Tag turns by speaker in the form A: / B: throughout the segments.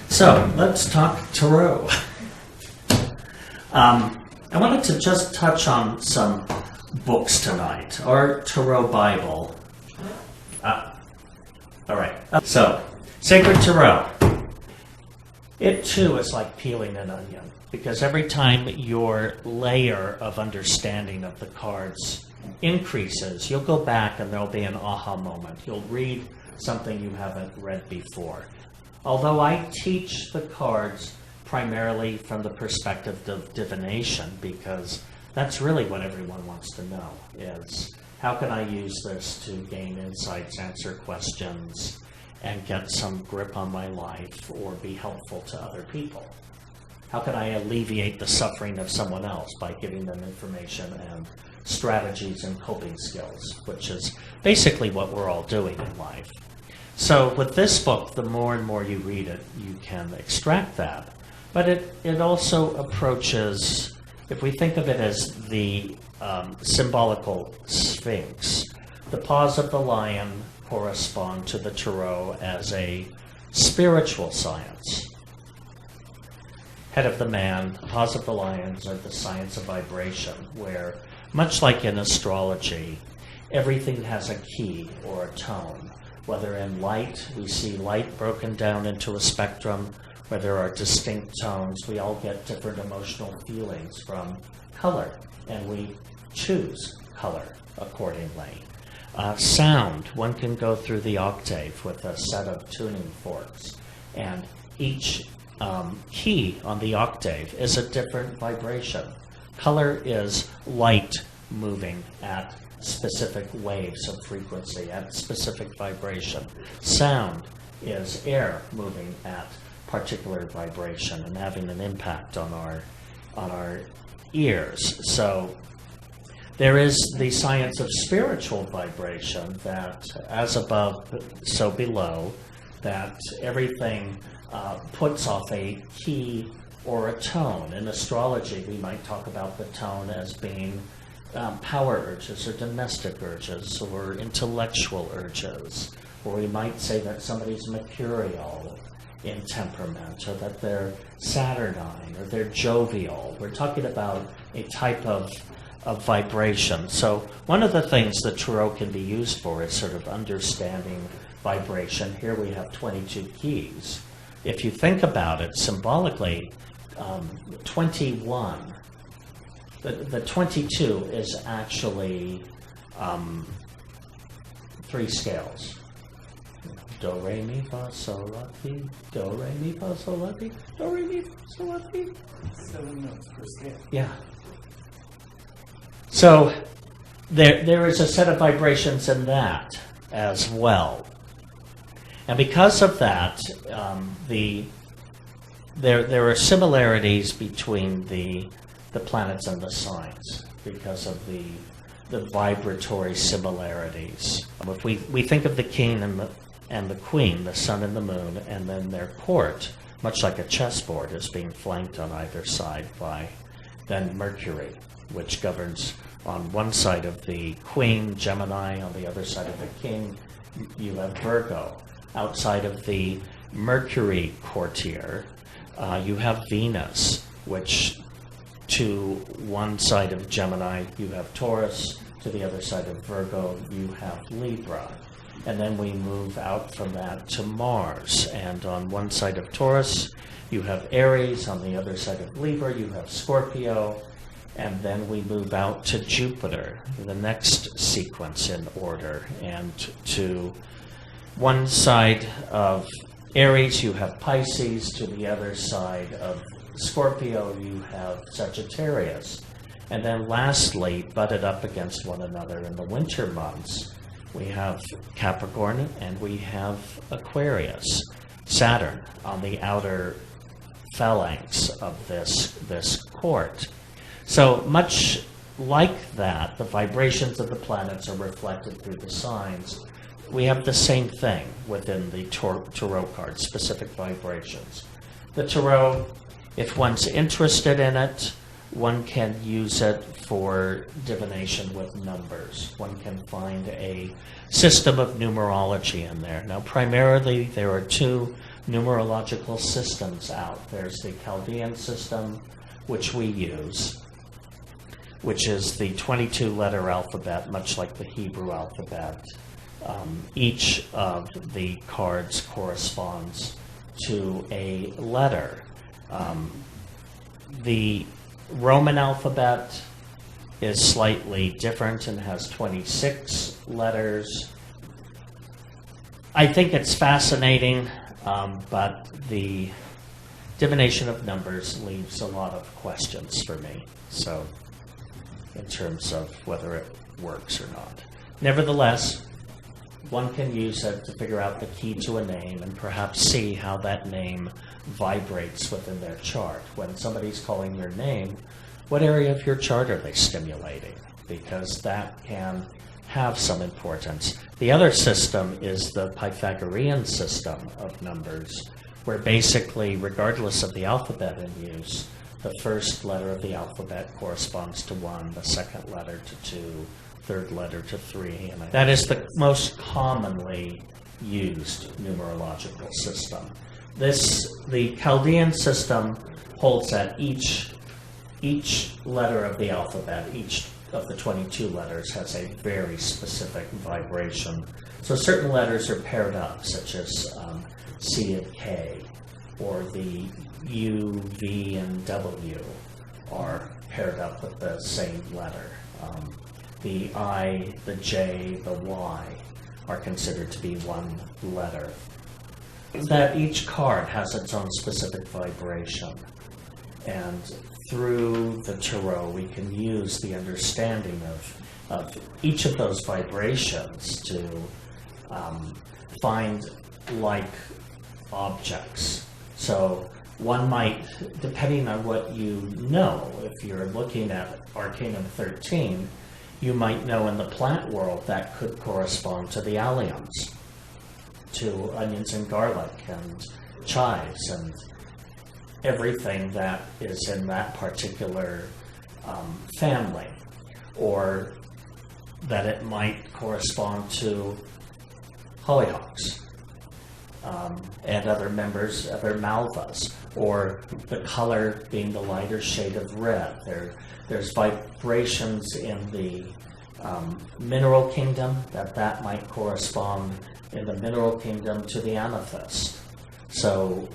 A: So let's talk tarot. I wanted to just touch on some books tonight. Our tarot Bible. All right. So, Sacred Tarot. It too is like peeling an onion, because every time your layer of understanding of the cards increases, you'll go back and there'll be an aha moment. You'll read something you haven't read before. Although I teach the cards primarily from the perspective of divination, because that's really what everyone wants to know, is how can I use this to gain insights, answer questions, and get some grip on my life or be helpful to other people? How can I alleviate the suffering of someone else by giving them information and strategies and coping skills, which is basically what we're all doing in life. So with this book, the more and more you read it, you can extract that. But it also approaches, if we think of it as the symbolical sphinx, the paws of the lion correspond to the tarot as a spiritual science. Head of the man, the paws of the lions are the science of vibration, where, much like in astrology, everything has a key or a tone. Whether in light, we see light broken down into a spectrum, where there are distinct tones. We all get different emotional feelings from color, and we choose color accordingly. Sound, one can go through the octave with a set of tuning forks, and each key on the octave is a different vibration. Color is light moving at specific waves of frequency, at specific vibration. Sound is air moving at particular vibration and having an impact on our ears. So there is the science of spiritual vibration, that as above, so below, that everything puts off a key or a tone. In astrology, we might talk about the tone as being power urges or domestic urges or intellectual urges, or we might say that somebody's mercurial in temperament, or that they're saturnine, or they're jovial. We're talking about a type of vibration. So one of the things that tarot can be used for is sort of understanding vibration. Here we have 22 keys. If you think about it symbolically, 21, the 22 is actually 3 scales. Do, re, mi, fa, sol, la, ti. Do, re, mi, fa, sol, la, ti. Do, re, mi, fa, sol, la, ti.
B: 7 notes per scale.
A: Yeah. So there is a set of vibrations in that as well. And because of that, there are similarities between the planets and the signs because of the vibratory similarities. If we think of the king and the queen, the sun and the moon, and then their court, much like a chessboard, is being flanked on either side by then Mercury, which governs on one side of the queen, Gemini, on the other side of the king, you have Virgo. Outside of the Mercury courtier, you have Venus, which to one side of Gemini, you have Taurus. To the other side of Virgo, you have Libra. And then we move out from that to Mars. And on one side of Taurus, you have Aries. On the other side of Libra, you have Scorpio. And then we move out to Jupiter, the next sequence in order. And to one side of Aries, you have Pisces. To the other side of Scorpio, you have Sagittarius. And then lastly, butted up against one another in the winter months, we have Capricorn and we have Aquarius. Saturn on the outer phalanx of this court. So much like that, the vibrations of the planets are reflected through the signs. We have the same thing within the tarot cards, specific vibrations. The tarot, if one's interested in it, one can use it for divination with numbers. One can find a system of numerology in there. Now, primarily, there are 2 numerological systems out. There's the Chaldean system, which we use, which is the 22-letter alphabet, much like the Hebrew alphabet. Each of the cards corresponds to a letter. The Roman alphabet is slightly different and has 26 letters. I think it's fascinating, but the divination of numbers leaves a lot of questions for me. So, in terms of whether it works or not. Nevertheless, one can use it to figure out the key to a name and perhaps see how that name vibrates within their chart. When somebody's calling your name, what area of your chart are they stimulating? Because that can have some importance. The other system is the Pythagorean system of numbers, where basically, regardless of the alphabet in use, the first letter of the alphabet corresponds to 1, the second letter to 2, third letter to 3. And that is the most commonly used numerological system. The Chaldean system holds that each letter of the alphabet, each of the 22 letters, has a very specific vibration. So certain letters are paired up, such as C and K, or the U, V, and W are paired up with the same letter. The I, the J, the Y are considered to be one letter. That each card has its own specific vibration. And through the tarot, we can use the understanding of each of those vibrations to find like objects. So one might, depending on what you know, if you're looking at Arcanum 13, you might know in the plant world that could correspond to the alliums, to onions and garlic and chives and everything that is in that particular family, or that it might correspond to hollyhocks and other members, other malvas, or the color being the lighter shade of red. There's vibrations in the mineral kingdom that might correspond in the mineral kingdom to the amethyst. So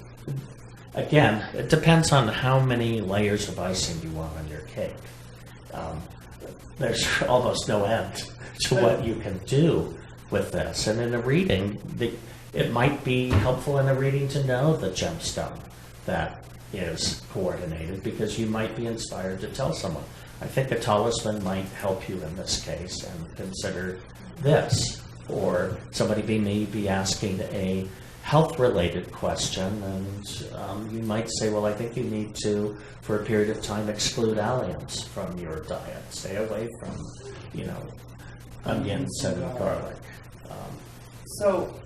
A: again, it depends on how many layers of icing you want on your cake. There's almost no end to what you can do with this. And in a reading, it might be helpful in a reading to know the gemstone that is coordinated, because you might be inspired to tell someone. I think a talisman might help you in this case, and consider this. Or somebody may be asking a health-related question, and you might say, well, I think you need to, for a period of time, exclude alliums from your diet. Stay away from, onions and garlic.
B: So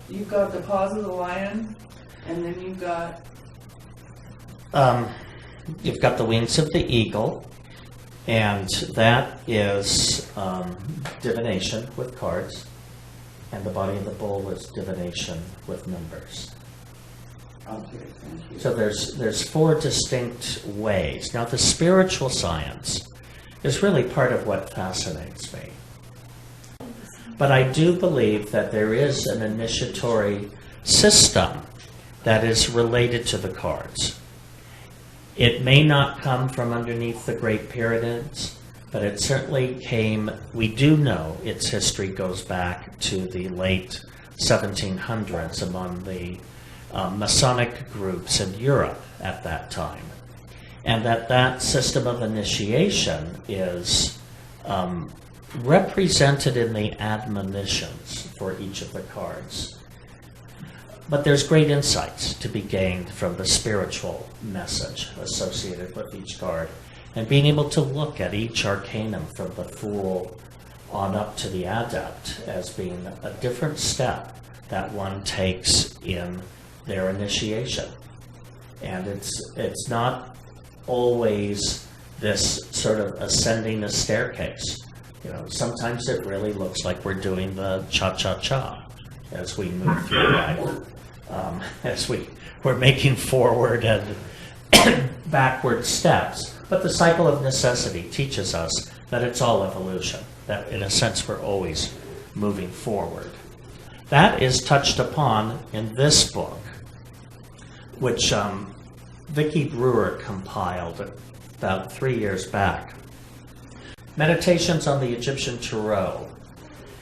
B: you've got the paws of the lion, and then you've got
A: the wings of the eagle, and that is divination with cards. And the body of the bull is divination with numbers.
B: Okay, thank you.
A: So there's 4 distinct ways. Now, the spiritual science is really part of what fascinates me. But I do believe that there is an initiatory system that is related to the cards. It may not come from underneath the Great Pyramids, but it certainly came. We do know its history goes back to the late 1700s among the Masonic groups in Europe at that time. And that system of initiation is represented in the admonitions for each of the cards. But there's great insights to be gained from the spiritual message associated with each card. And being able to look at each arcanum from the Fool on up to the Adept as being a different step that one takes in their initiation. And it's not always this sort of ascending a staircase. Sometimes it really looks like we're doing the cha-cha-cha as we move through life. as we're making forward and backward steps. But the cycle of necessity teaches us that it's all evolution, that in a sense we're always moving forward. That is touched upon in this book, which Vicki Brewer compiled about 3 years back. Meditations on the Egyptian Tarot.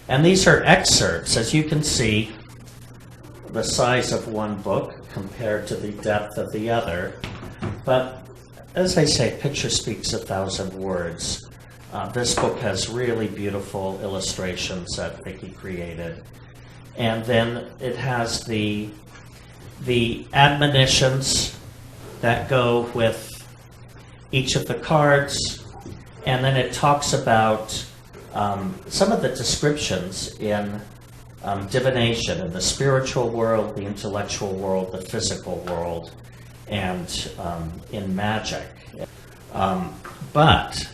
A: And these are excerpts, as you can see, the size of one book compared to the depth of the other. But as I say, picture speaks 1,000 words. This book has really beautiful illustrations that Vicki created. And then it has the admonitions that go with each of the cards. And then it talks about some of the descriptions in divination, in the spiritual world, the intellectual world, the physical world, and in magic. But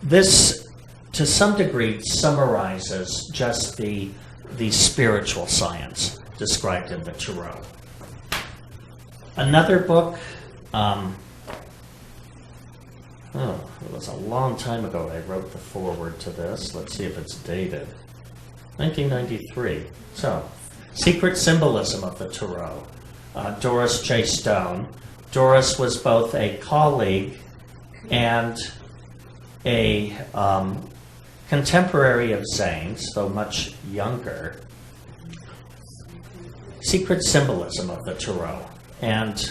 A: this, to some degree, summarizes just the spiritual science described in the Tarot. Another book, it was a long time ago I wrote the foreword to this. Let's see if it's dated. 1993. So, Secret Symbolism of the Tarot. Doris J. Stone. Doris was both a colleague and a contemporary of Zane's, though much younger. Secret Symbolism of the Tarot. And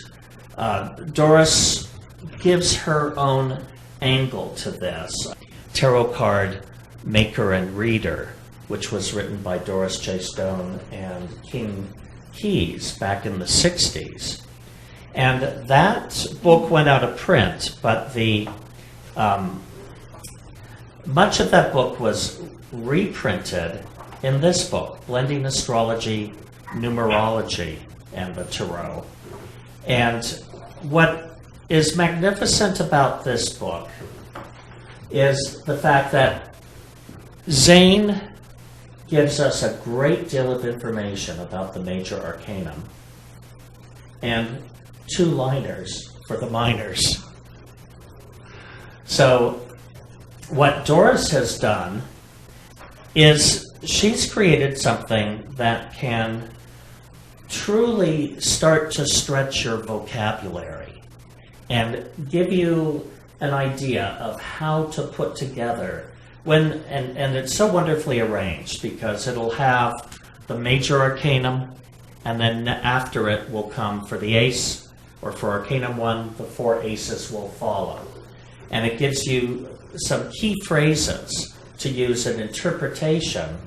A: Doris gives her own angle to this. Tarot card Maker and Reader, which was written by Doris J. Stone and King Keyes back in the 60s. And that book went out of print, but the much of that book was reprinted in this book, Blending Astrology, Numerology, and the Tarot. And what is magnificent about this book is the fact that Zane gives us a great deal of information about the major arcanum and 2 liners for the minors. So what Doris has done is she's created something that can truly start to stretch your vocabulary and give you an idea of how to put together and it's so wonderfully arranged because it'll have the major arcanum, and then after it will come for the ace, or for arcanum 1, the 4 aces will follow. And it gives you some key phrases to use in interpretation,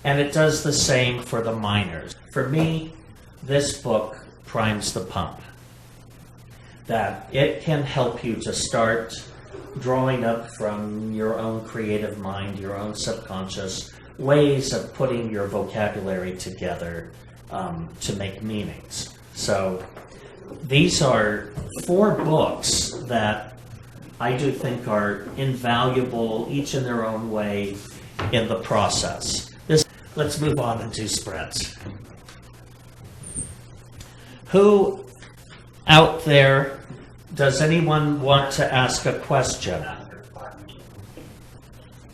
A: and it does the same for the minors. For me, this book primes the pump, that it can help you to start drawing up from your own creative mind, your own subconscious, ways of putting your vocabulary together to make meanings. So these are 4 books that I do think are invaluable, each in their own way, in the process. Let's move on and do spreads. Who out there, does anyone want to ask a question?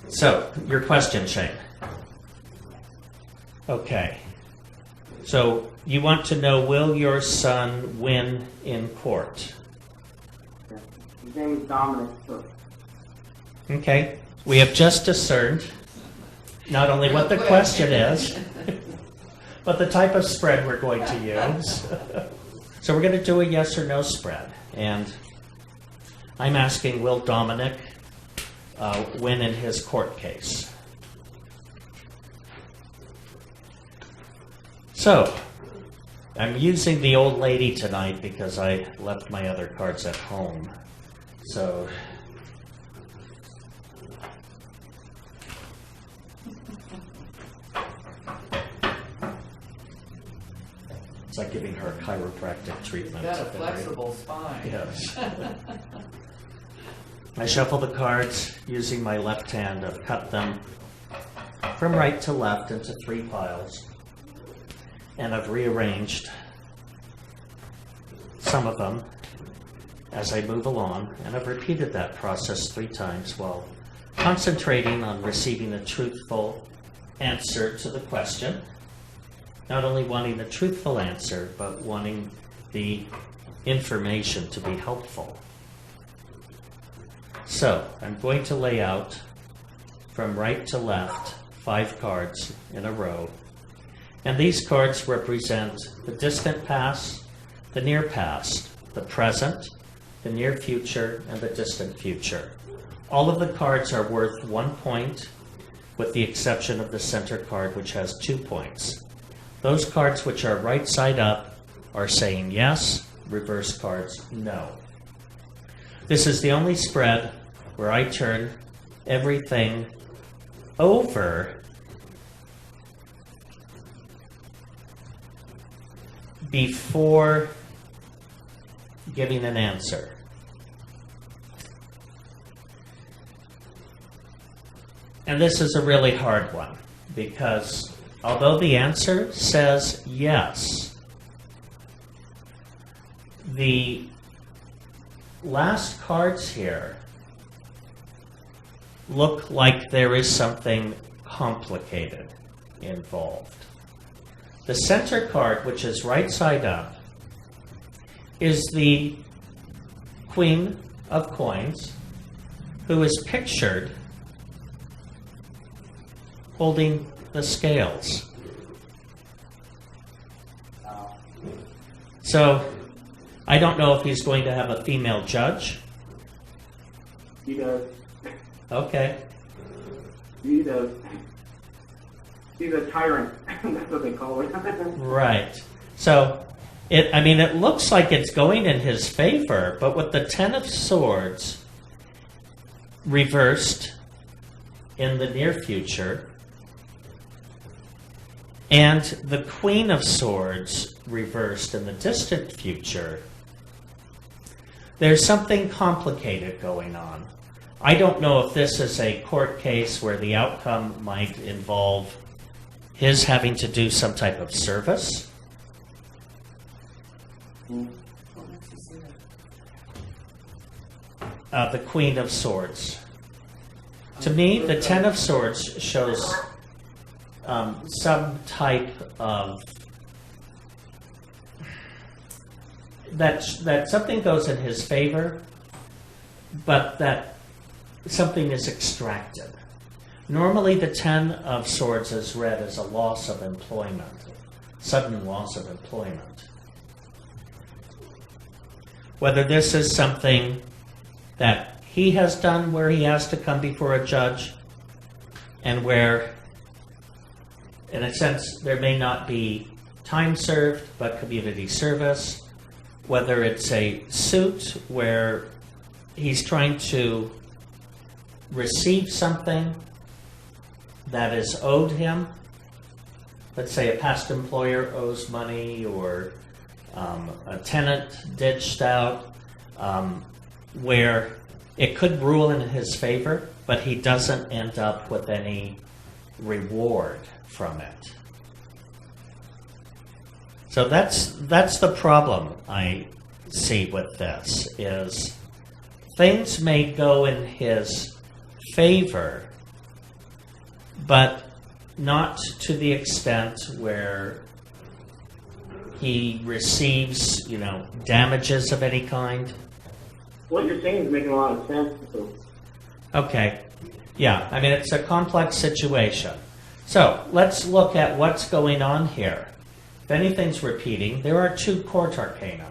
A: So, your question, Shane. Okay. So, you want to know, will your son win in court?
C: His name is Dominic.
A: Okay. We have just discerned not only what the question is, but the type of spread we're going to use. So we're going to do a yes or no spread. And I'm asking, will Dominic win in his court case? So, I'm using the old lady tonight because I left my other cards at home. So, it's like giving her a chiropractic treatment.
B: You got a flexible spine.
A: Yes. I shuffle the cards using my left hand. I've cut them from right to left into 3 piles. and I've rearranged some of them as I move along, and I've repeated that process 3 times while concentrating on receiving a truthful answer to the question. Not only wanting a truthful answer, but wanting the information to be helpful. So, I'm going to lay out from right to left 5 cards in a row. And these cards represent the distant past, the near past, the present, the near future, and the distant future. All of the cards are worth 1 point, with the exception of the center card, which has 2 points. Those cards which are right side up are saying yes, reverse cards no. This is the only spread where I turn everything over before giving an answer. And this is a really hard one, because although the answer says yes, the last cards here look like there is something complicated involved. The center card, which is right side up, is the Queen of Coins, who is pictured holding the scales. So, I don't know if he's going to have a female judge.
C: He does.
A: Okay.
C: He does. He's a tyrant. That's what they call it.
A: Right. So, it looks like it's going in his favor, but with the Ten of Swords reversed in the near future, and the Queen of Swords reversed in the distant future, there's something complicated going on. I don't know if this is a court case where the outcome might involve his having to do some type of service. The Queen of Swords. To me, the Ten of Swords shows some type of that something goes in his favor, but that something is extracted. Normally, the Ten of Swords is read as a loss of employment, sudden loss of employment. Whether this is something that he has done where he has to come before a judge, and where, in a sense, there may not be time served, but community service. Whether it's a suit where he's trying to receive something that is owed him. Let's say a past employer owes money, or a tenant ditched out, where it could rule in his favor, but he doesn't end up with any reward from it. So that's the problem I see with this, is things may go in his favor, but not to the extent where he receives, damages of any kind.
C: What you're saying is making a lot of sense.
A: Okay. Yeah, it's a complex situation. So, let's look at what's going on here. If anything's repeating, there are 2 court arcana.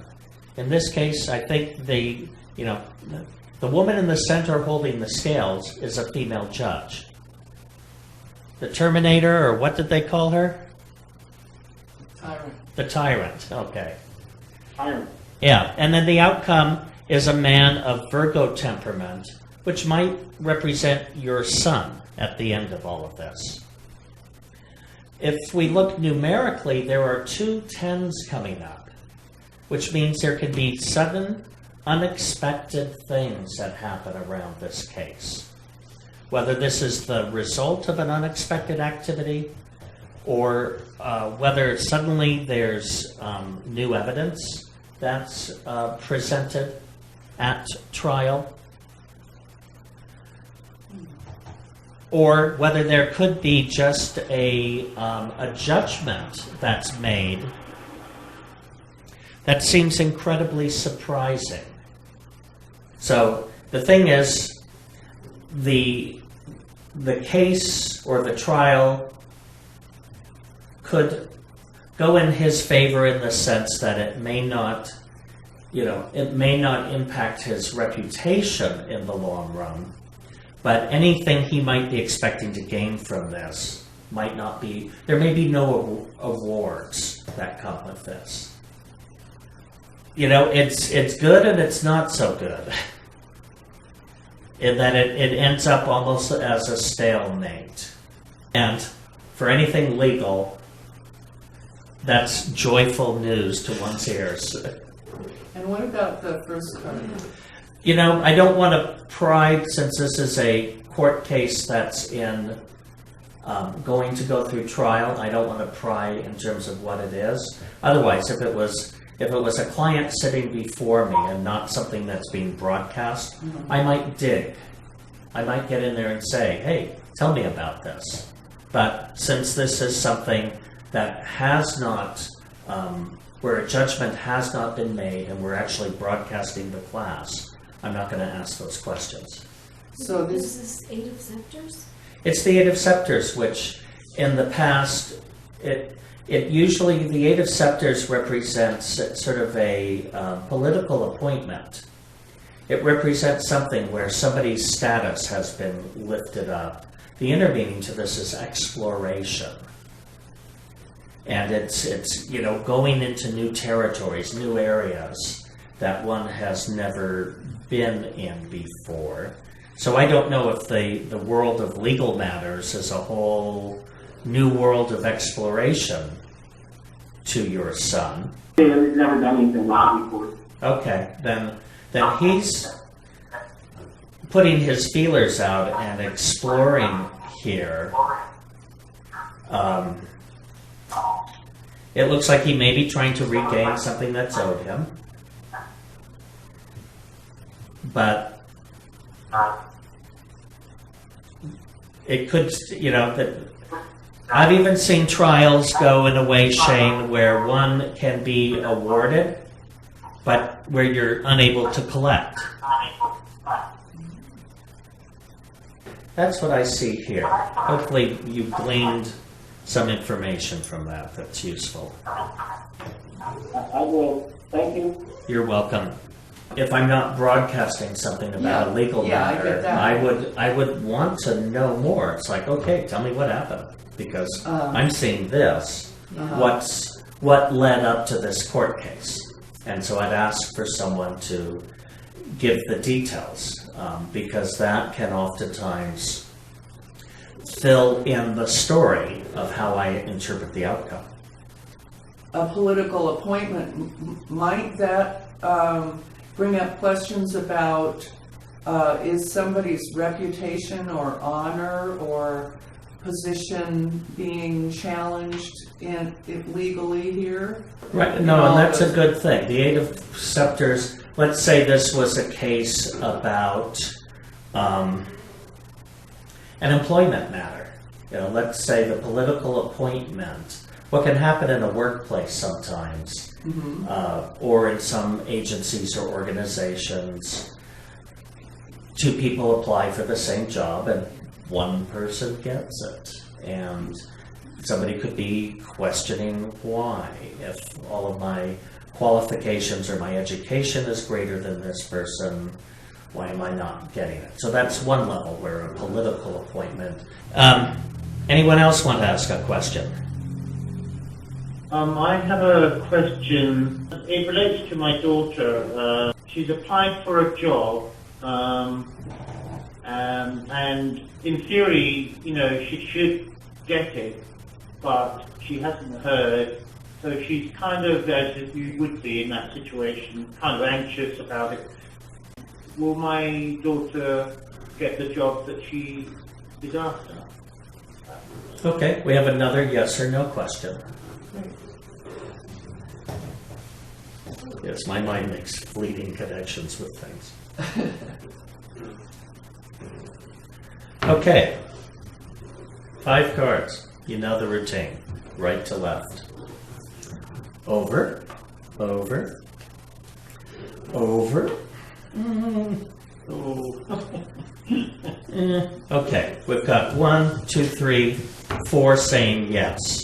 A: In this case, I think the woman in the center holding the scales is a female judge. The Terminator, or what did they call her?
B: Tyrant.
A: The Tyrant, okay.
C: Tyrant.
A: Yeah, and then the outcome is a man of Virgo temperament, which might represent your sun at the end of all of this. If we look numerically, there are 2 tens coming up, which means there can be sudden, unexpected things that happen around this case. Whether this is the result of an unexpected activity, or whether suddenly there's new evidence that's presented at trial, or whether there could be just a judgment that's made that seems incredibly surprising. So the thing is, the case or the trial could go in his favor in the sense that it may not, it may not impact his reputation in the long run, but anything he might be expecting to gain from this might not be, there may be no awards that come with this. It's good and it's not so good. In that it ends up almost as a stalemate. And for anything legal, that's joyful news to one's ears.
B: And what about the first card?
A: I don't want to pry, since this is a court case that's going to go through trial, I don't want to pry in terms of what it is. Otherwise, if it was a client sitting before me and not something that's being broadcast, I might dig. I might get in there and say, hey, tell me about this. But since this is something that has not, where a judgment has not been made and we're actually broadcasting the class, I'm not going to ask those questions.
B: So
D: This is Eight of Scepters?
A: It's the Eight of Scepters, which in the past, it usually, the Eight of Scepters represents sort of a political appointment. It represents something where somebody's status has been lifted up. The inner meaning to this is exploration. And it's going into new territories, new areas that one has never been in before. So I don't know if the world of legal matters is a whole new world of exploration to your son.
C: He's never done anything wrong before.
A: Okay, then he's putting his feelers out and exploring here. It looks like he may be trying to regain something that's owed him. But it could, that I've even seen trials go in a way, Shane, where one can be awarded, but where you're unable to collect. That's what I see here. Hopefully you gleaned some information from that that's useful.
C: I will. Thank you.
A: You're welcome. If I'm not broadcasting something about a legal
B: I
A: matter,
B: get that.
A: I would want to know more. It's like, okay, tell me what happened, because I'm seeing this. What led up to this court case? And so I'd ask for someone to give the details, because that can oftentimes fill in the story of how I interpret the outcome.
B: a political appointment, might that bring up questions about is somebody's reputation or honor or position being challenged legally here?
A: Right, no, and that's a good thing. The Eight of Scepters, let's say this was a case about an employment matter. You know, let's say the political appointment. What can happen in a workplace sometimes, or in some agencies or organizations, two people apply for the same job and one person gets it. And somebody could be questioning why. If all of my qualifications or my education is greater than this person, why am I not getting it? So that's one level where a political appointment. Anyone else want to ask a question?
E: I have a question. It relates to my daughter. She's applied for a job, and in theory, you know, she should get it, but she hasn't heard. So she's kind of, as you would be in that situation, kind of anxious about it. Will my daughter get the job that she is after? happens.
A: Okay, we have another yes or no question. Yes, my mind makes fleeting connections with things. Okay. 5 cards. You know the routine. Right to left. Over. Over. Over. Okay, we've got 1, 2, 3, 4 saying yes.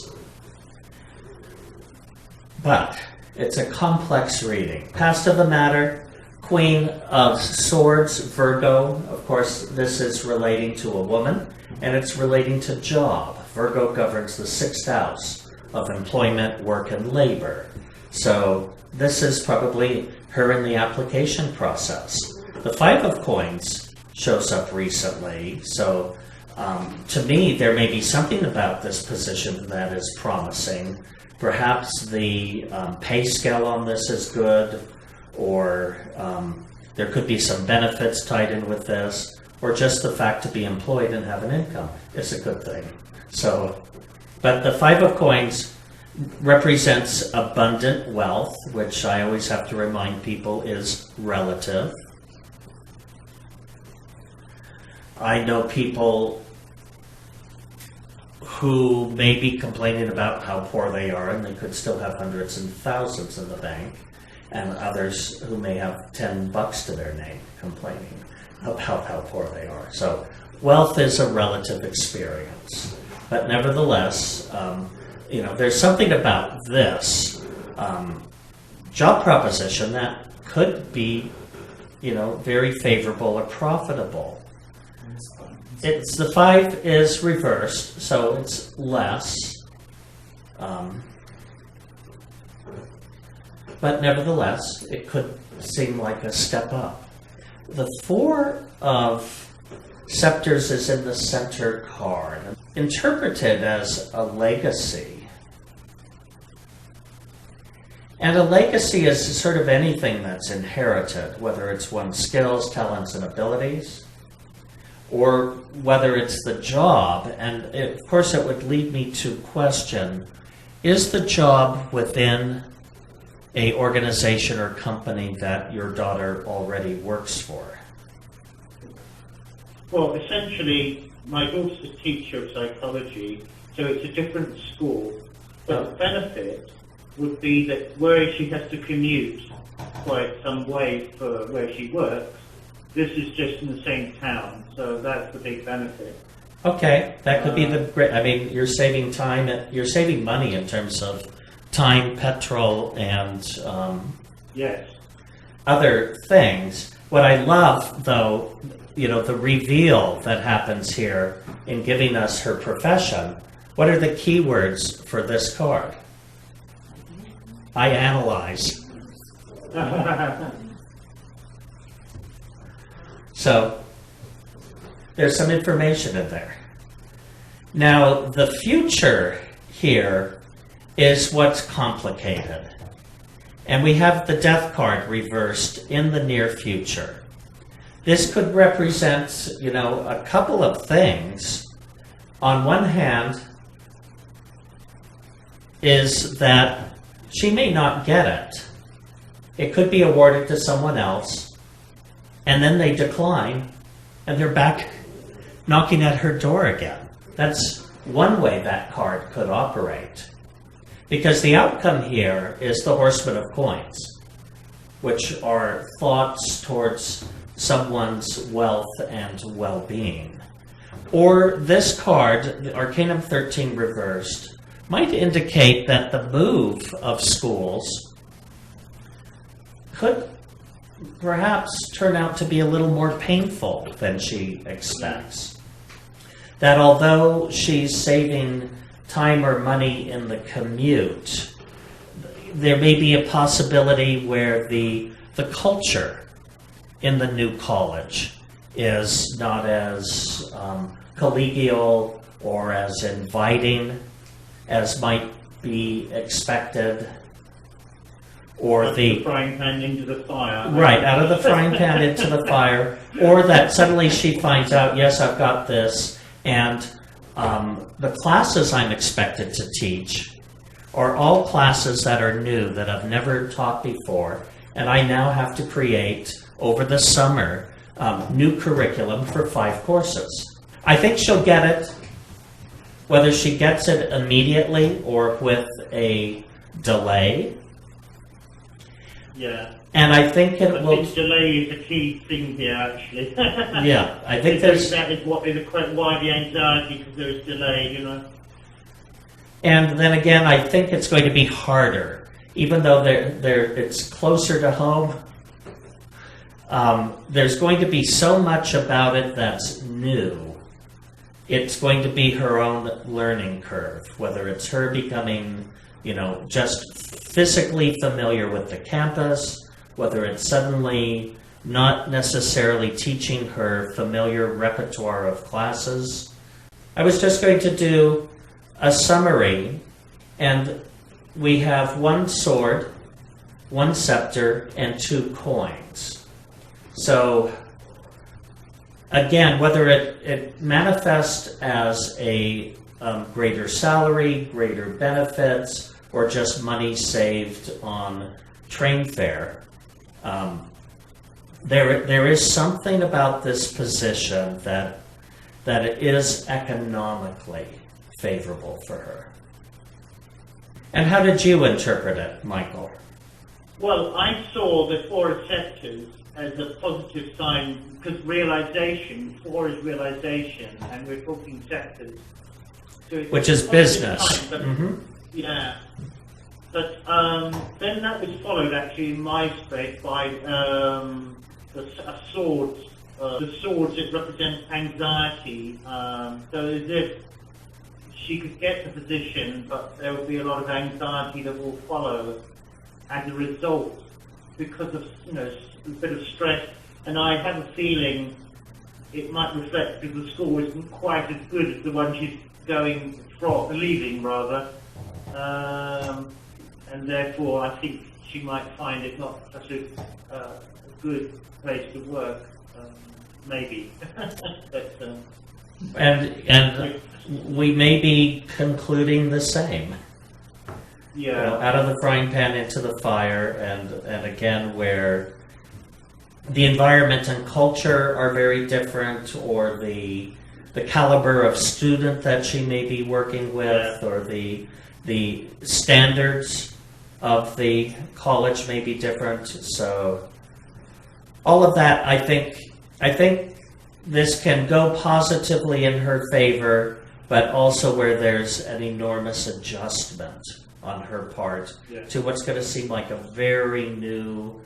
A: But it's a complex reading. Past of the matter, Queen of Swords, Virgo. Of course, this is relating to a woman, and it's relating to job. Virgo governs the 6th house of employment, work, and labor. So this is probably her in the application process. The 5 of Coins shows up recently, so to me, there may be something about this position that is promising. Perhaps the pay scale on this is good, or there could be some benefits tied in with this, or just the fact to be employed and have an income is a good thing. So, but the 5 of Coins represents abundant wealth, which I always have to remind people is relative. I know people who may be complaining about how poor they are, and they could still have hundreds and thousands in the bank, and others who may have $10 to their name complaining about how poor they are. So wealth is a relative experience, but nevertheless, there's something about this job proposition that could be, very favorable or profitable. It's the 5 is reversed, so it's less. But nevertheless, it could seem like a step up. The 4 of Scepters is in the center card, interpreted as a legacy. And a legacy is sort of anything that's inherited, whether it's one's skills, talents, and abilities, or whether it's the job. And of course, it would lead me to question, is the job within a organization or company that your daughter already works for?
E: Well, essentially, my daughter's a teacher of psychology, so it's a different school. But the benefit would be that where she has to commute quite some way for where she works, this is just in the same town, so that's the big benefit.
A: Okay, that could be the great. I mean, you're saving time. You're saving money in terms of time, petrol, and
E: yes,
A: other things. What I love, though, the reveal that happens here in giving us her profession. What are the keywords for this card? I analyze. So there's some information in there. Now, the future here is what's complicated. And we have the Death card reversed in the near future. This could represent, a couple of things. On one hand, is that she may not get it. It could be awarded to someone else, and then they decline, and they're back knocking at her door again. That's one way that card could operate. Because the outcome here is the Horseman of Coins, which are thoughts towards someone's wealth and well-being. Or this card, Arcanum 13 reversed, might indicate that the move of schools could perhaps turn out to be a little more painful than she expects. That although she's saving time or money in the commute, there may be a possibility where the culture in the new college is not as collegial or as inviting as might be expected, or the
E: frying pan into the fire.
A: Right, out of the frying pan into the fire, or that suddenly she finds out, yes, I've got this, and The classes I'm expected to teach are all classes that are new, that I've never taught before, and I now have to create, over the summer, new curriculum for 5 courses. I think she'll get it, whether she gets it immediately or with a delay.
E: Yeah.
A: And I think it
E: I
A: will...
E: think delay is a key thing here, actually.
A: Yeah, I think there's...
E: That is what is why the anxiety, because there is delay, you know.
A: And then again, I think it's going to be harder, even though it's closer to home. There's going to be so much about it that's new. It's going to be her own learning curve, whether it's her becoming, just physically familiar with the campus, whether it's suddenly not necessarily teaching her familiar repertoire of classes. I was just going to do a summary, and we have 1 sword, 1 scepter, and 2 coins. So, again, whether it manifests as a greater salary, greater benefits, or just money saved on train fare, there is something about this position that it is economically favorable for her. And how did you interpret it, Michael?
E: Well, I saw the 4 of Scepters as a positive sign, because realization, 4 is realization, and we're talking scepters. So
A: Which is business.
E: Sign, but, yeah. But then that was followed, actually, in my space by a sword. The swords that represent anxiety. So as if she could get the position, but there will be a lot of anxiety that will follow as a result, because of a bit of stress. And I have a feeling it might reflect because the score isn't quite as good as the one she's leaving rather, and therefore I think she might find it not such a good place to work, maybe. But,
A: And we may be concluding the same.
E: yeah.
A: Out of the frying pan into the fire, and again, where the environment and culture are very different, or the caliber of student that she may be working with, or the standards of the college may be different. So all of that, I think this can go positively in her favor, but also where there's an enormous adjustment on her part to what's going to seem like a very new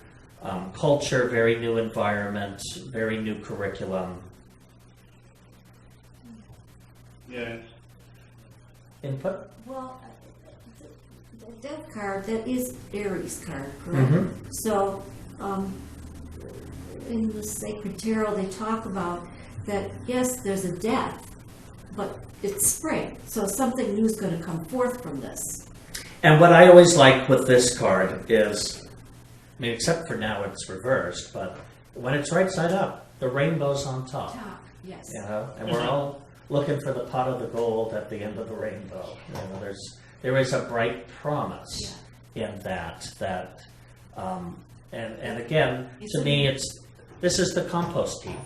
A: culture, very new environment, very new curriculum.
E: Yes.
A: Input?
D: Well, the death card, that is Aries card, correct? So, in the Sacred Tarot, they talk about that, yes, there's a death, but it's spring, so something new is going to come forth from this.
A: And what I always like with this card is, except for now it's reversed, but when it's right side up, the rainbow's on top.
D: Yes.
A: And we're all looking for the pot of the gold at the end of the rainbow. There is a bright promise in that, and again, to me, this is the compost heap.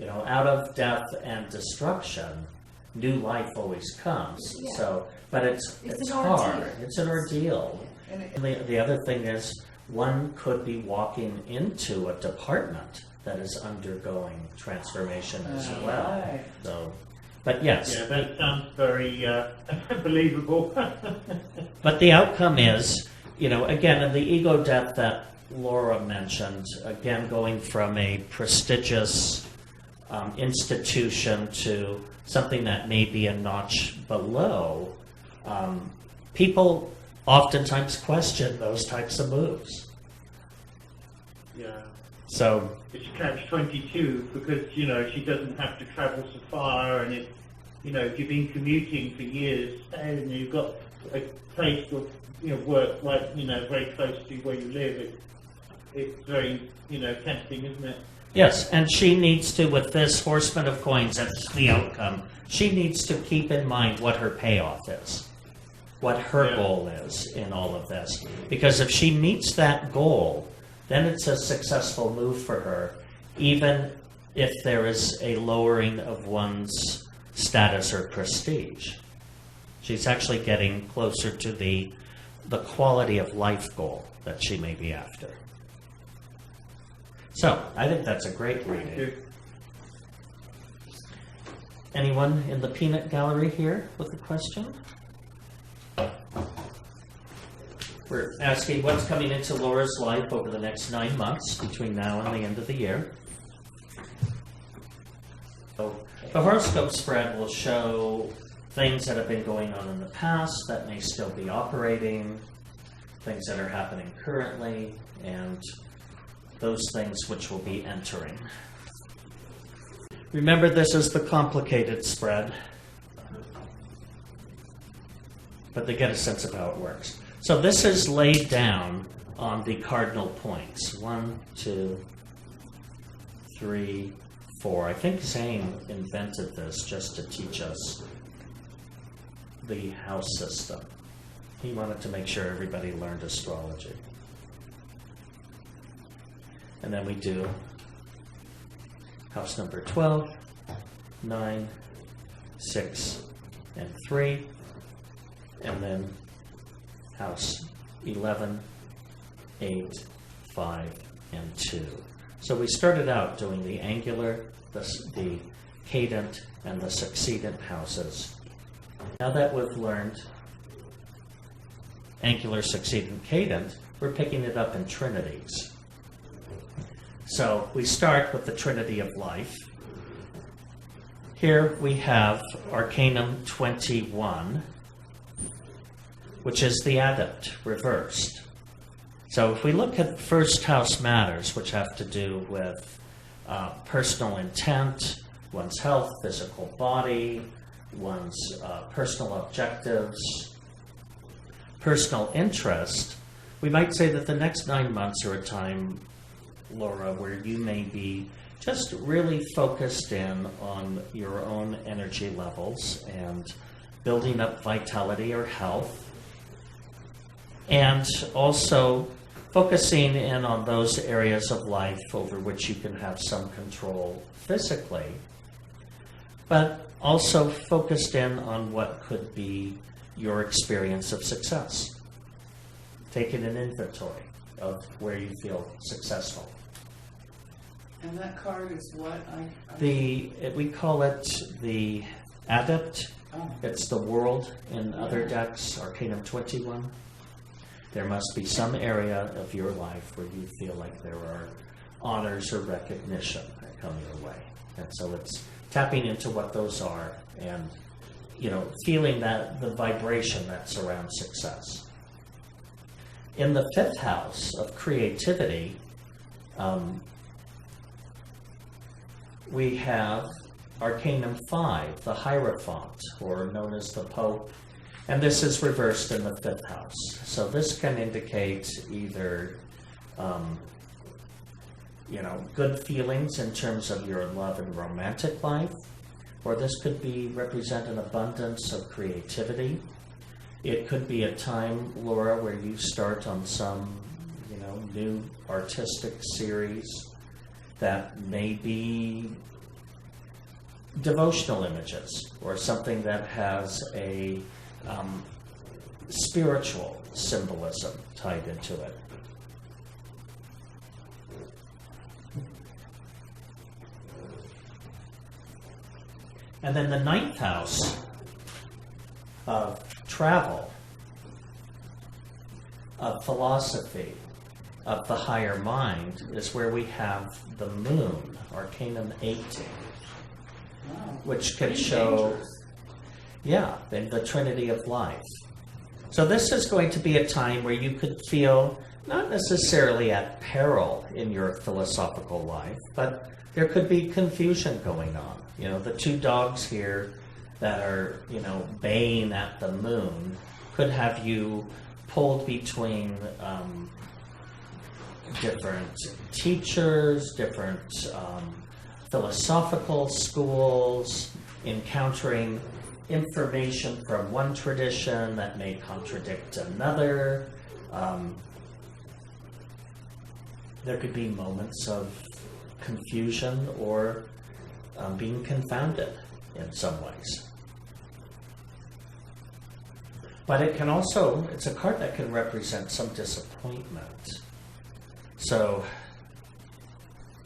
A: Out of death and destruction, new life always comes.
D: Yeah.
A: So, but it's
D: an
A: hard.
D: ordeal.
A: It's an ordeal.
B: And
A: The other thing is, one could be walking into a department that is undergoing transformation as well.
B: Right.
A: So, but yes.
E: Yeah, that sounds very believable.
A: But the outcome is, again, in the ego death that Laura mentioned, again, going from a prestigious institution to something that may be a notch below, people oftentimes question those types of moves.
E: Yeah.
A: So
E: It's catch-22 because, she doesn't have to travel so far, and if you've been commuting for years and you've got a place of, work right, very close to where you live, it's very, tempting, isn't it?
A: Yes, and she needs to, with this Horseman of Coins, that's the outcome, she needs to keep in mind what her payoff is, what her goal is in all of this. Because if she meets that goal, then it's a successful move for her, even if there is a lowering of one's status or prestige. She's actually getting closer to the quality of life goal that she may be after. So, I think that's a great reading. Anyone in the peanut gallery here with a question? We're asking what's coming into Laura's life over the next 9 months between now and the end of the year. So, the horoscope spread will show things that have been going on in the past that may still be operating, things that are happening currently, and those things which will be entering. Remember, this is the complicated spread, but they get a sense of how it works. So this is laid down on the cardinal points. 1, 2, 3, 4. I think Zane invented this just to teach us the house system. He wanted to make sure everybody learned astrology. And then we do house number 12, 9, 6, and 3, and then house 11, 8, 5, and 2. So we started out doing the angular, the cadent, and the succedent houses. Now that we've learned angular, succedent, cadent, we're picking it up in trinities. So we start with the Trinity of Life. Here we have Arcanum 21, which is the adept reversed. So if we look at first house matters, which have to do with personal intent, one's health, physical body, one's personal objectives, personal interest, we might say that the next 9 months are a time, Laura, where you may be just really focused in on your own energy levels and building up vitality or health, and also focusing in on those areas of life over which you can have some control physically, but also focused in on what could be your experience of success. Taking an inventory of where you feel successful.
B: And that card is what?
A: We call it the Adept.
B: Oh.
A: It's the World in other decks, Arcanum 21. There must be some area of your life where you feel like there are honors or recognition that come your way. And so it's tapping into what those are and, feeling that the vibration that surrounds success. In the 5th house of creativity, we have Arcanum 5, the Hierophant, or known as the Pope, and this is reversed in the 5th house. So this can indicate either, good feelings in terms of your love and romantic life, or this could represent an abundance of creativity. It could be a time, Laura, where you start on some, new artistic series that may be devotional images or something that has a spiritual symbolism tied into it. And then the 9th house of travel, of philosophy, of the higher mind is where we have the moon, Arcanum 18,
B: Wow.
A: which can
B: Pretty
A: show,
B: dangerous.
A: the Trinity of Life. So this is going to be a time where you could feel not necessarily at peril in your philosophical life, but there could be confusion going on. The 2 dogs here that are, baying at the moon could have you pulled between different teachers, different philosophical schools, encountering information from one tradition that may contradict another. There could be moments of confusion or being confounded in some ways. But it can also, it's a card that can represent some disappointment. So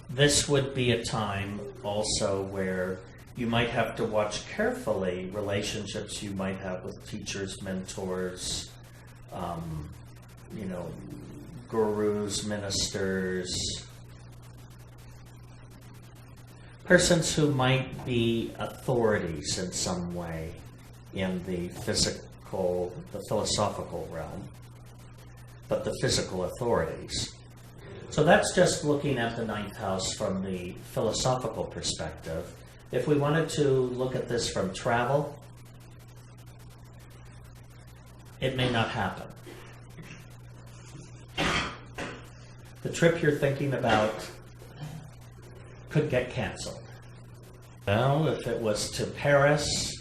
A: this would be a time also where you might have to watch carefully relationships you might have with teachers, mentors, gurus, ministers, persons who might be authorities in some way in the philosophical realm, but the physical authorities. So that's just looking at the ninth house from the philosophical perspective. If we wanted to look at this from travel, it may not happen. The trip you're thinking about could get canceled. Well, if it was to Paris,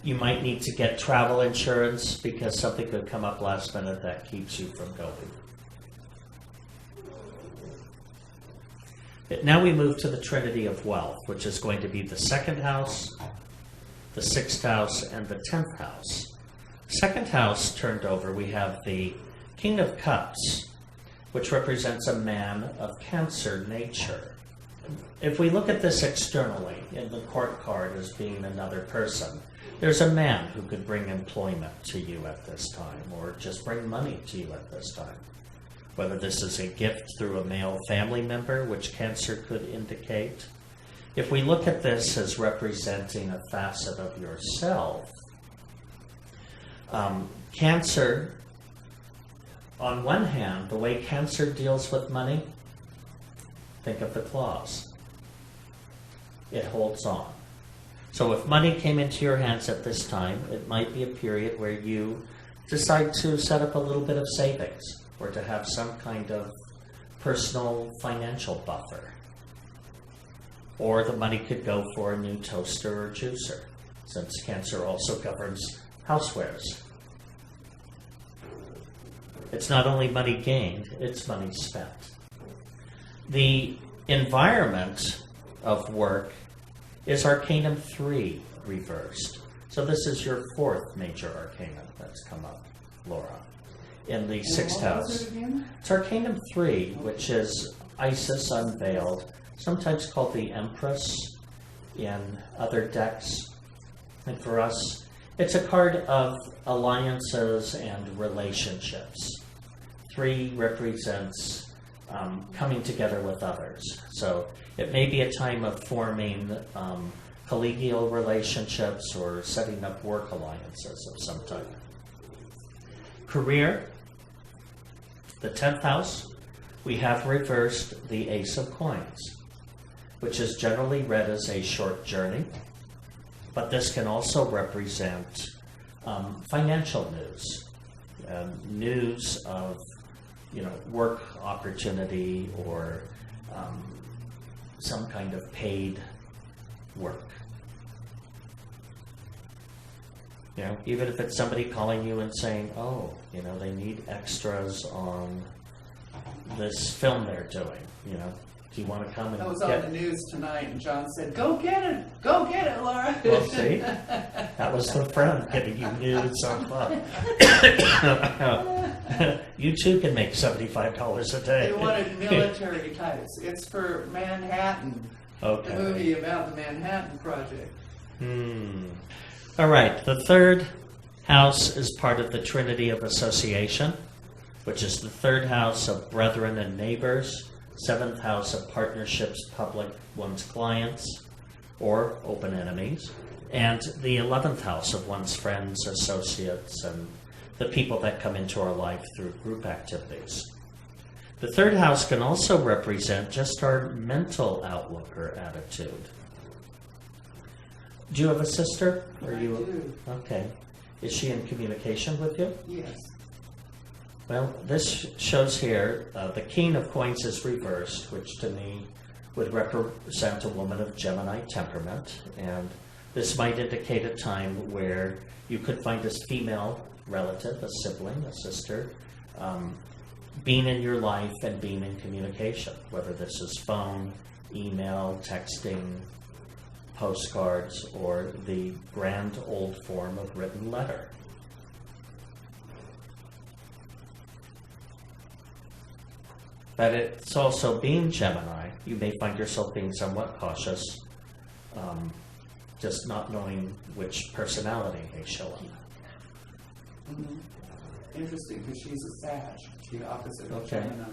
A: you might need to get travel insurance because something could come up last minute that keeps you from going. Now we move to the Trinity of Wealth, which is going to be the second house, the sixth house, and the 10th house. Second house turned over, we have the King of Cups, which represents a man of Cancer nature. If we look at this externally, in the court card as being another person, there's a man who could bring employment to you at this time, or just bring money to you at this time. Whether this is a gift through a male family member, which Cancer could indicate. If we look at this as representing a facet of yourself, Cancer, on one hand, the way Cancer deals with money, think of the claws. It holds on. So if money came into your hands at this time, it might be a period where you decide to set up a little bit of savings or to have some kind of personal financial buffer. Or the money could go for a new toaster or juicer, since Cancer also governs housewares. It's not only money gained, it's money spent. The environment of work is Arcanum 3 reversed. So this is your fourth major arcanum that's come up, Laura, in the sixth house. It's Arcanum 3, which is Isis unveiled, sometimes called the Empress in other decks. And for us, it's a card of alliances and relationships. 3 represents coming together with others. So it may be a time of forming collegial relationships or setting up work alliances of some type. Career, the 10th house, we have reversed the Ace of Coins, which is generally read as a short journey, but this can also represent financial news, news of work opportunity or some kind of paid work. Even if it's somebody calling you and saying, oh, they need extras on this film they're doing, do you want to come and
B: That was
A: get
B: on the news tonight, and John said, go get it, Laura.
A: Well, see, that was the friend getting you news on fun. You too can make $75 a day.
B: They wanted military types. It's for Manhattan,
A: Okay.
B: the movie about the Manhattan Project.
A: All right, the third house is part of the Trinity of Association, which is the third house of brethren and neighbors, 7th house of partnerships, public, one's clients, or open enemies, and the 11th house of one's friends, associates, and the people that come into our life through group activities. The third house can also represent just our mental outlook or attitude. Do you have a sister?
B: I do.
A: Okay. Is she in communication with you?
B: Yes.
A: Well, this shows here the King of Coins is reversed, which to me would represent a woman of Gemini temperament. And this might indicate a time where you could find a female relative, a sibling, a sister, being in your life and being in communication, whether this is phone, email, texting, postcards, or the grand old form of written letter. But it's also being Gemini, you may find yourself being somewhat cautious, just not knowing which personality may show up.
B: Mhm. Interesting, because she's a Sag, the opposite of
A: Okay.
B: Gemini.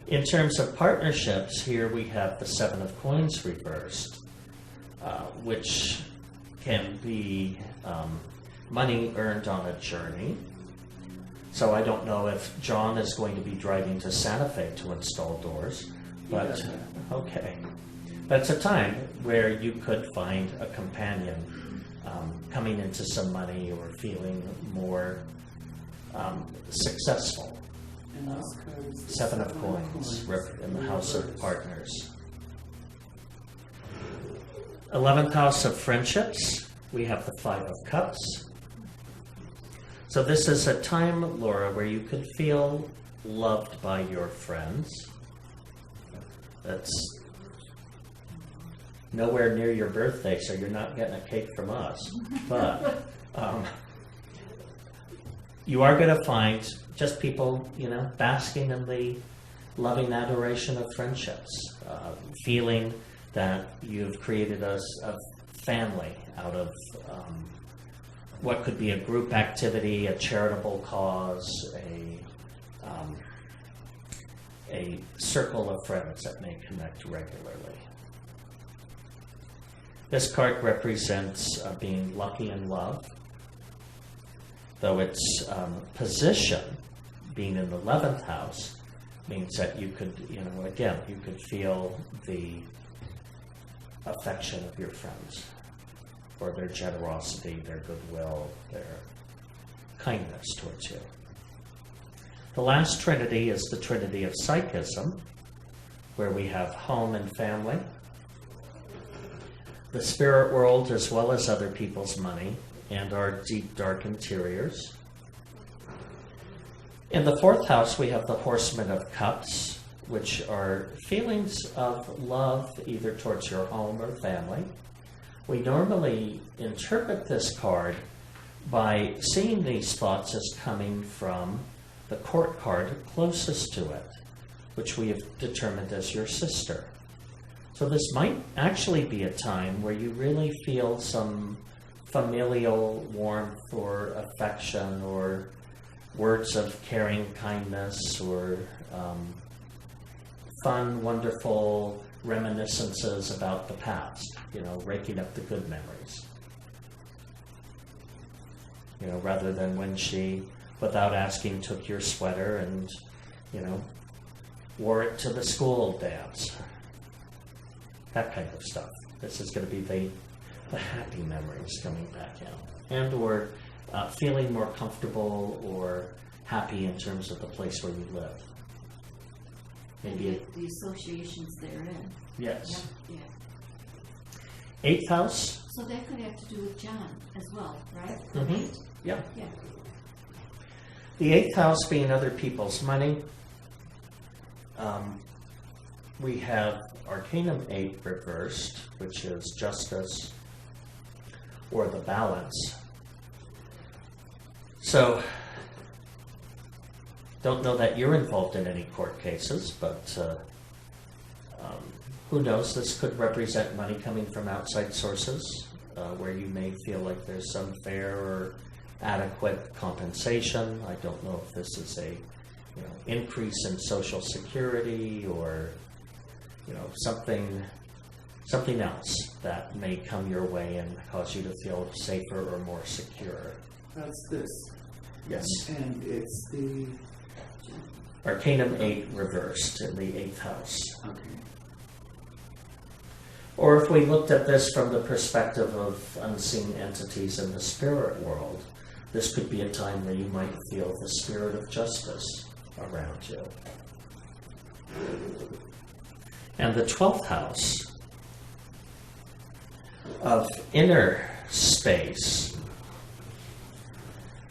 A: In terms of partnerships, here we have the Seven of Coins reversed, which can be money earned on a journey. So I don't know if John is going to be driving to Santa Fe to install doors, but okay. But it's a time where you could find a companion coming into some money or feeling more successful.
B: And this card is the
A: Seven of Coins in the House of
B: reversed.
A: Partners. 11th House of Friendships, we have the Five of Cups. So this is a time, Laura, where you could feel loved by your friends. That's nowhere near your birthday, so you're not getting a cake from us. But you are going to find just people, basking in the loving adoration of friendships, feeling that you've created a family out of what could be a group activity, a charitable cause, a circle of friends that may connect regularly. This card represents being lucky in love, though its position, being in the 11th house, means that you could, again, you could feel the affection of your friends, or their generosity, their goodwill, their kindness towards you. The last trinity is the Trinity of Psychism, where we have home and family, the spirit world as well as other people's money, and our deep, dark interiors. In the 4th house, we have the Horseman of Cups, which are feelings of love either towards your home or family. We normally interpret this card by seeing these thoughts as coming from the Court card closest to it, which we have determined as your sister. So this might actually be a time where you really feel some familial warmth or affection or words of caring kindness or fun, wonderful reminiscences about the past, raking up the good memories. Rather than when she, without asking, took your sweater and, wore it to the school dance. That kind of stuff. This is going to be the happy memories coming back in. And or feeling more comfortable or happy in terms of the place where you live. Maybe
D: The associations they're in.
A: yes.
D: Yeah.
A: 8th house.
D: So that could have to do with John as well, right?
A: Mhm. Yeah.
D: Yeah.
A: The 8th house being other people's money. We have Arcanum 8 reversed, which is justice or the balance. So, don't know that you're involved in any court cases, but who knows? This could represent money coming from outside sources, where you may feel like there's some fair or adequate compensation. I don't know if this is a increase in Social Security or something else that may come your way and cause you to feel safer or more secure.
B: That's this.
A: Yes.
B: And it's the...
A: Arcanum 8 reversed in the 8th house.
B: Okay.
A: Or if we looked at this from the perspective of unseen entities in the spirit world, this could be a time where you might feel the spirit of justice around you. And the 12th house of inner space,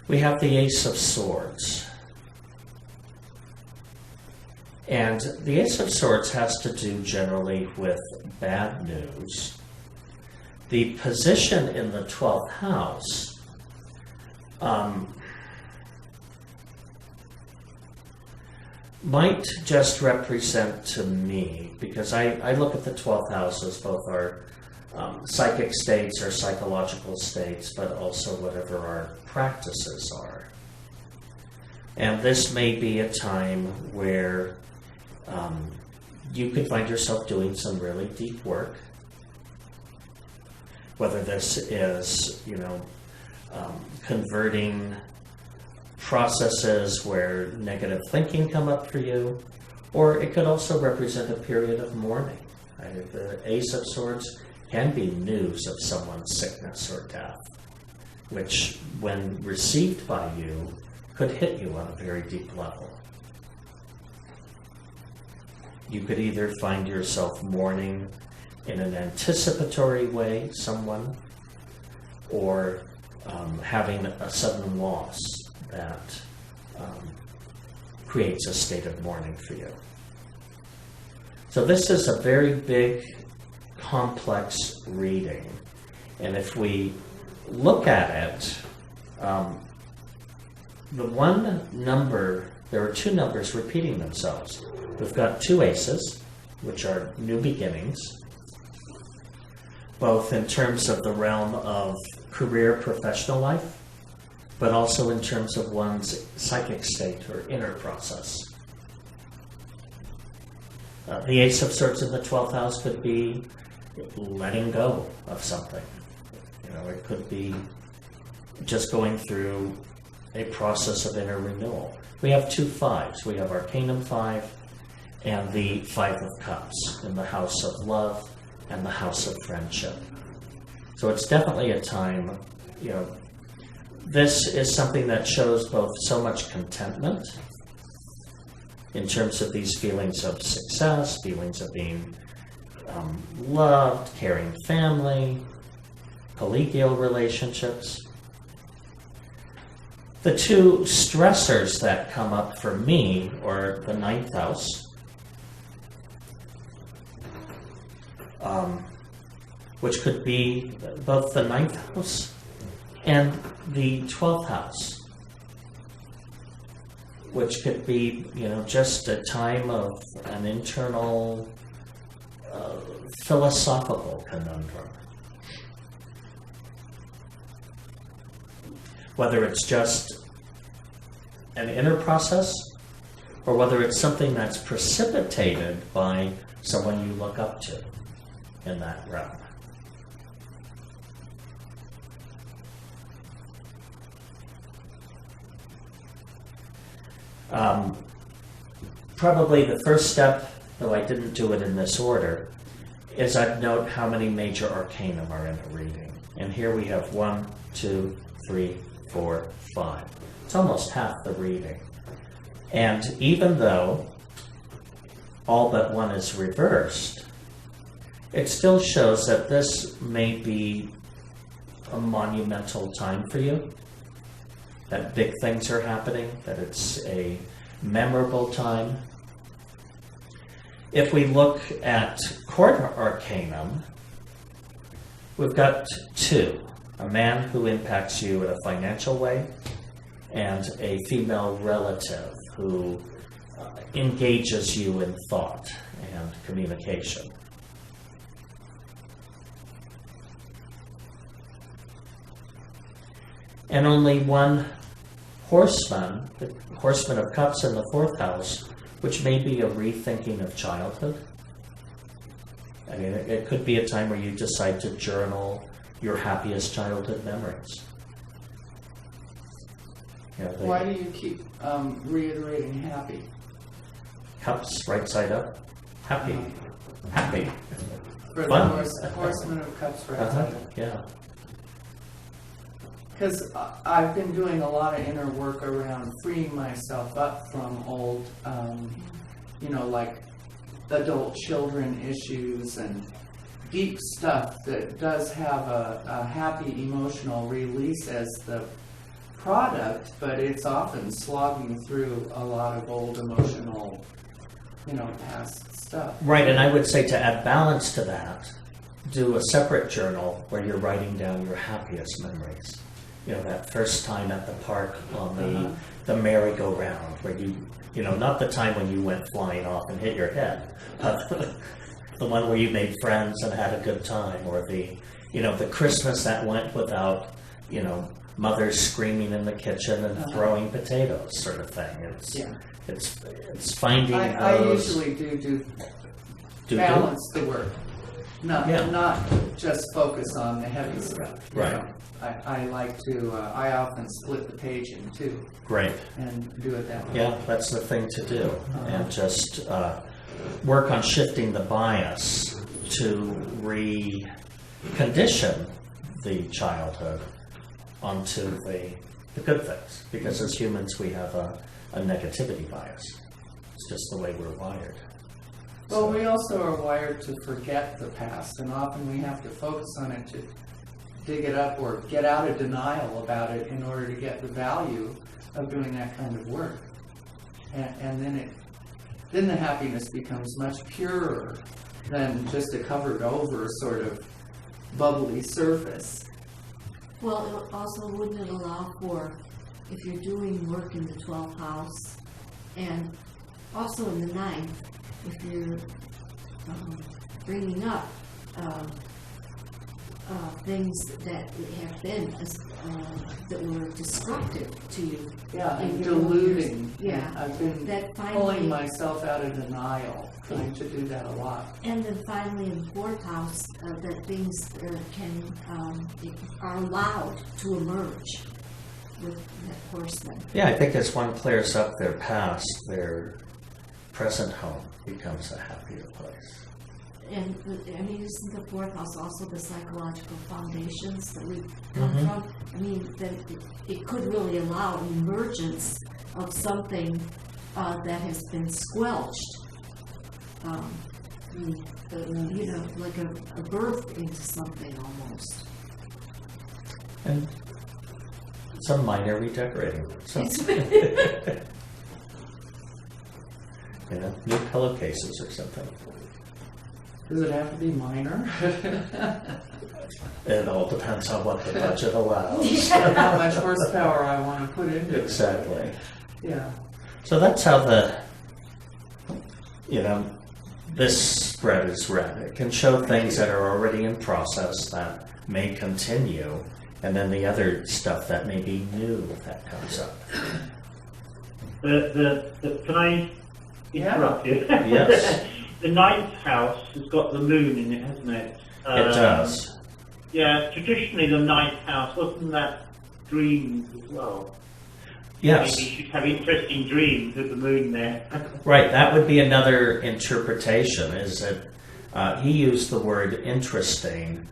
A: we have the Ace of Swords. And the Ace of Swords has to do generally with bad news. The position in the 12th house might just represent to me, because I look at the 12th house as both our psychic states or psychological states, but also whatever our practices are. And this may be a time where you could find yourself doing some really deep work, whether this is, converting processes where negative thinking come up for you, or it could also represent a period of mourning. The Ace of Swords can be news of someone's sickness or death, which, when received by you, could hit you on a very deep level. You could either find yourself mourning in an anticipatory way someone, or having a sudden loss that creates a state of mourning for you. So this is a very big, complex reading. And if we look at it, the one number, there are two numbers repeating themselves. We've got two aces, which are new beginnings, both in terms of the realm of career, professional life, but also in terms of one's psychic state or inner process. The Ace of Swords in the 12th house could be letting go of something. It could be just going through a process of inner renewal. We have two fives. We have Arcanum 5 and the 5 of Cups in the house of love and the house of friendship. So it's definitely a time, this is something that shows both so much contentment in terms of these feelings of success, feelings of being loved, caring family, collegial relationships. The two stressors that come up for me are the 9th house, which could be both the 9th house and the 12th house, which could be, just a time of an internal philosophical conundrum. Whether it's just an inner process, or whether it's something that's precipitated by someone you look up to in that realm. Probably the first step, though I didn't do it in this order, is I'd note how many major arcanum are in a reading. And here we have 1, 2, 3, 4, 5. It's almost half the reading. And even though all but one is reversed, it still shows that this may be a monumental time for you, that big things are happening, that it's a memorable time. If we look at court arcanum, we've got 2. A man who impacts you in a financial way, and a female relative who engages you in thought and communication. And only one horseman, the horseman of cups in the 4th house, which may be a rethinking of childhood. I mean, it could be a time where you decide to journal your happiest childhood memories.
B: Why do you keep reiterating happy?
A: Cups, right side up. Happy. Happy.
B: For
A: Fun.
B: the horseman of cups, right side up.
A: Yeah.
B: Because I've been doing a lot of inner work around freeing myself up from old, like adult children issues and deep stuff that does have a happy emotional release as the product, but it's often slogging through a lot of old emotional, past stuff.
A: Right, and I would say to add balance to that, do a separate journal where you're writing down your happiest memories. That first time at the park on the merry-go-round, where not the time when you went flying off and hit your head, but the one where you made friends and had a good time, or the Christmas that went without, mothers screaming in the kitchen and throwing potatoes, sort of thing. It's finding
B: I
A: those.
B: usually do balance the work, not just focus on the heavy stuff.
A: Right.
B: I like to. I often split the page in two.
A: Great.
B: And do it that way.
A: Yeah, that's the thing to do, and just work on shifting the bias to recondition the childhood onto the good things. Because as humans, we have a negativity bias. It's just the way we're wired.
B: Well, we also are wired to forget the past, and often we have to focus on it to dig it up or get out of denial about it in order to get the value of doing that kind of work. And then the happiness becomes much purer than just a covered over sort of bubbly surface.
D: Well, it also wouldn't it allow for, if you're doing work in the 12th house and also in the 9th, if you're bringing up things that have been that were destructive to you.
B: Yeah, and
D: in your
B: deluding.
D: Yeah.
B: I've been
D: That finally,
B: pulling myself out of denial, trying to do that a lot.
D: and then finally in the 4th house, that things are allowed to emerge with that horseman.
A: Yeah, I think as one clears up their past, their present home becomes a happier place.
D: And isn't the 4th house also the psychological foundations that we come from? Then it could really allow emergence of something that has been squelched. Like a birth into something almost.
A: And some minor redecorating. So, new pillowcases or something.
B: Does it have to be minor?
A: It all depends on what the budget allows.
B: How much horsepower I want to put into it.
A: Exactly.
B: Yeah.
A: So that's how this spread is read. It can show things that are already in process that may continue, and then the other stuff that may be new that comes up.
E: Can I interrupt you?
A: Yes.
E: The 9th house has got the moon in it, hasn't it?
A: It does.
E: Yeah, traditionally the 9th house, wasn't that dreams as well?
A: Yes.
E: Maybe you should have interesting dreams with the moon there.
A: Right, that would be another interpretation, is that he used the word interesting.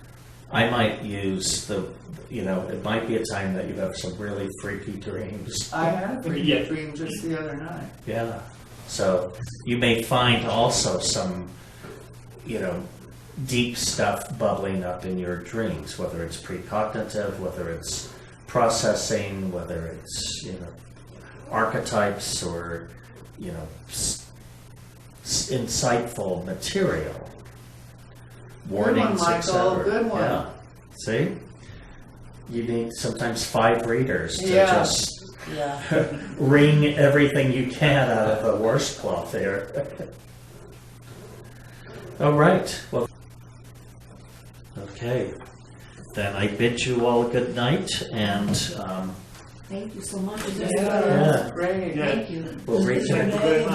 A: I might use it might be a time that you have some really freaky dreams.
B: I had a freaky
E: Yeah.
B: dream just the other night.
A: Yeah. So you may find also some, deep stuff bubbling up in your dreams, whether it's precognitive, whether it's processing, whether it's, archetypes or, insightful material. Warnings,
B: Michael,
A: etc.
B: good one.
A: Yeah. See? You need sometimes 5 readers to
B: Yeah.
A: just
B: Yeah.
A: wring everything you can out of the worst cloth there. All right. Well, okay. Then I bid you all good night, and
D: Thank you so much.
B: Yeah. Great.
E: Yeah.
D: Thank you.
A: we'll reach
E: Thank you
A: out.
E: very much.